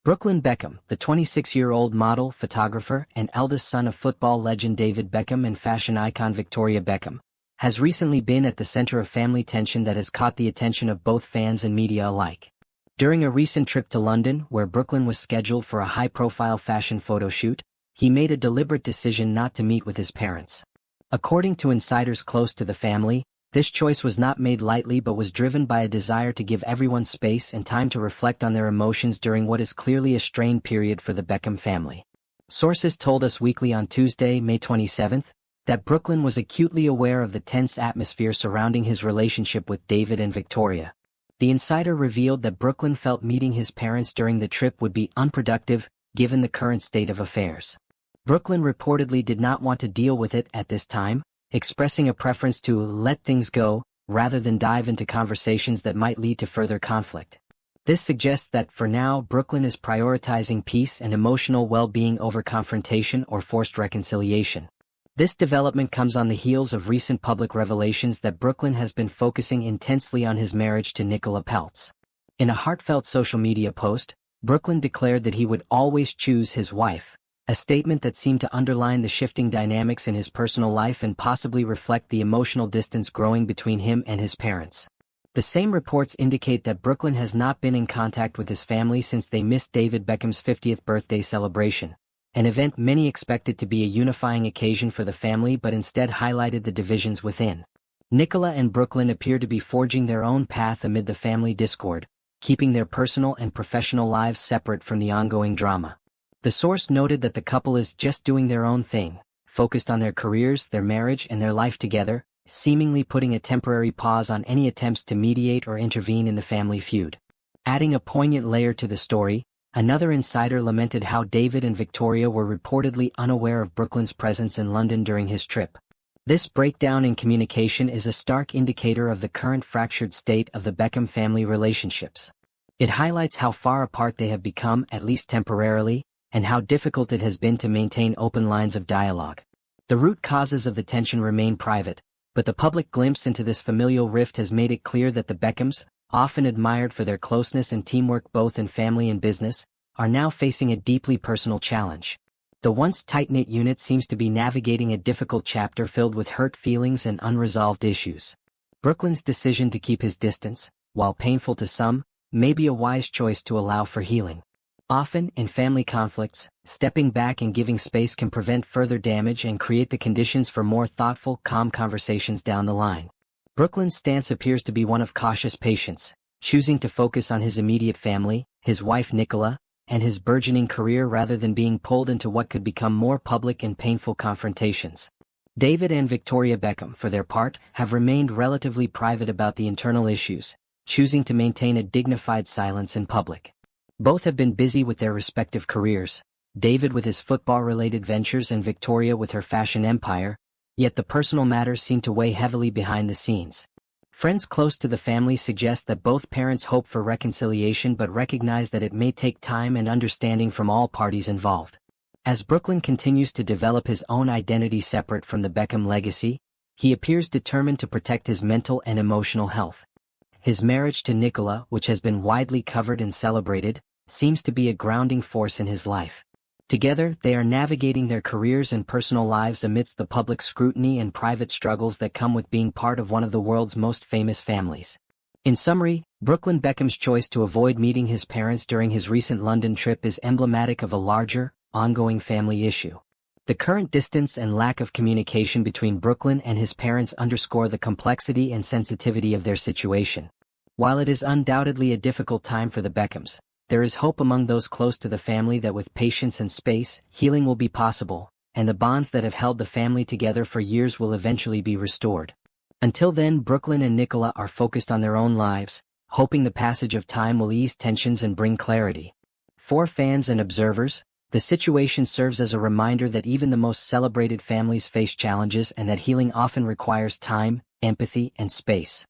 Brooklyn Beckham, the 26-year-old model, photographer, and eldest son of football legend David Beckham and fashion icon Victoria Beckham, has recently been at the center of family tension that has caught the attention of both fans and media alike. During a recent trip to London, where Brooklyn was scheduled for a high-profile fashion photo shoot, he made a deliberate decision not to meet with his parents. According to insiders close to the family, this choice was not made lightly but was driven by a desire to give everyone space and time to reflect on their emotions during what is clearly a strained period for the Beckham family. Sources told Us Weekly on Tuesday, May 27, that Brooklyn was acutely aware of the tense atmosphere surrounding his relationship with David and Victoria. The insider revealed that Brooklyn felt meeting his parents during the trip would be unproductive, given the current state of affairs. Brooklyn reportedly did not want to deal with it at this time, expressing a preference to let things go, rather than dive into conversations that might lead to further conflict. This suggests that, for now, Brooklyn is prioritizing peace and emotional well-being over confrontation or forced reconciliation. This development comes on the heels of recent public revelations that Brooklyn has been focusing intensely on his marriage to Nicola Peltz. In a heartfelt social media post, Brooklyn declared that he would always choose his wife, a statement that seemed to underline the shifting dynamics in his personal life and possibly reflect the emotional distance growing between him and his parents. The same reports indicate that Brooklyn has not been in contact with his family since they missed David Beckham's 50th birthday celebration, an event many expected to be a unifying occasion for the family but instead highlighted the divisions within. Nicola and Brooklyn appear to be forging their own path amid the family discord, keeping their personal and professional lives separate from the ongoing drama. The source noted that the couple is just doing their own thing, focused on their careers, their marriage, and their life together, seemingly putting a temporary pause on any attempts to mediate or intervene in the family feud. Adding a poignant layer to the story, another insider lamented how David and Victoria were reportedly unaware of Brooklyn's presence in London during his trip. This breakdown in communication is a stark indicator of the current fractured state of the Beckham family relationships. It highlights how far apart they have become, at least temporarily, and how difficult it has been to maintain open lines of dialogue. The root causes of the tension remain private, but the public glimpse into this familial rift has made it clear that the Beckhams, often admired for their closeness and teamwork both in family and business, are now facing a deeply personal challenge. The once tight-knit unit seems to be navigating a difficult chapter filled with hurt feelings and unresolved issues. Brooklyn's decision to keep his distance, while painful to some, may be a wise choice to allow for healing. Often, in family conflicts, stepping back and giving space can prevent further damage and create the conditions for more thoughtful, calm conversations down the line. Brooklyn's stance appears to be one of cautious patience, choosing to focus on his immediate family, his wife Nicola, and his burgeoning career rather than being pulled into what could become more public and painful confrontations. David and Victoria Beckham, for their part, have remained relatively private about the internal issues, choosing to maintain a dignified silence in public. Both have been busy with their respective careers, David with his football-related ventures and Victoria with her fashion empire, yet the personal matters seem to weigh heavily behind the scenes. Friends close to the family suggest that both parents hope for reconciliation but recognize that it may take time and understanding from all parties involved. As Brooklyn continues to develop his own identity separate from the Beckham legacy, he appears determined to protect his mental and emotional health. His marriage to Nicola, which has been widely covered and celebrated, seems to be a grounding force in his life. Together, they are navigating their careers and personal lives amidst the public scrutiny and private struggles that come with being part of one of the world's most famous families. In summary, Brooklyn Beckham's choice to avoid meeting his parents during his recent London trip is emblematic of a larger, ongoing family issue. The current distance and lack of communication between Brooklyn and his parents underscore the complexity and sensitivity of their situation. While it is undoubtedly a difficult time for the Beckhams, there is hope among those close to the family that with patience and space, healing will be possible, and the bonds that have held the family together for years will eventually be restored. Until then, Brooklyn and Nicola are focused on their own lives, hoping the passage of time will ease tensions and bring clarity. For fans and observers, the situation serves as a reminder that even the most celebrated families face challenges and that healing often requires time, empathy, and space.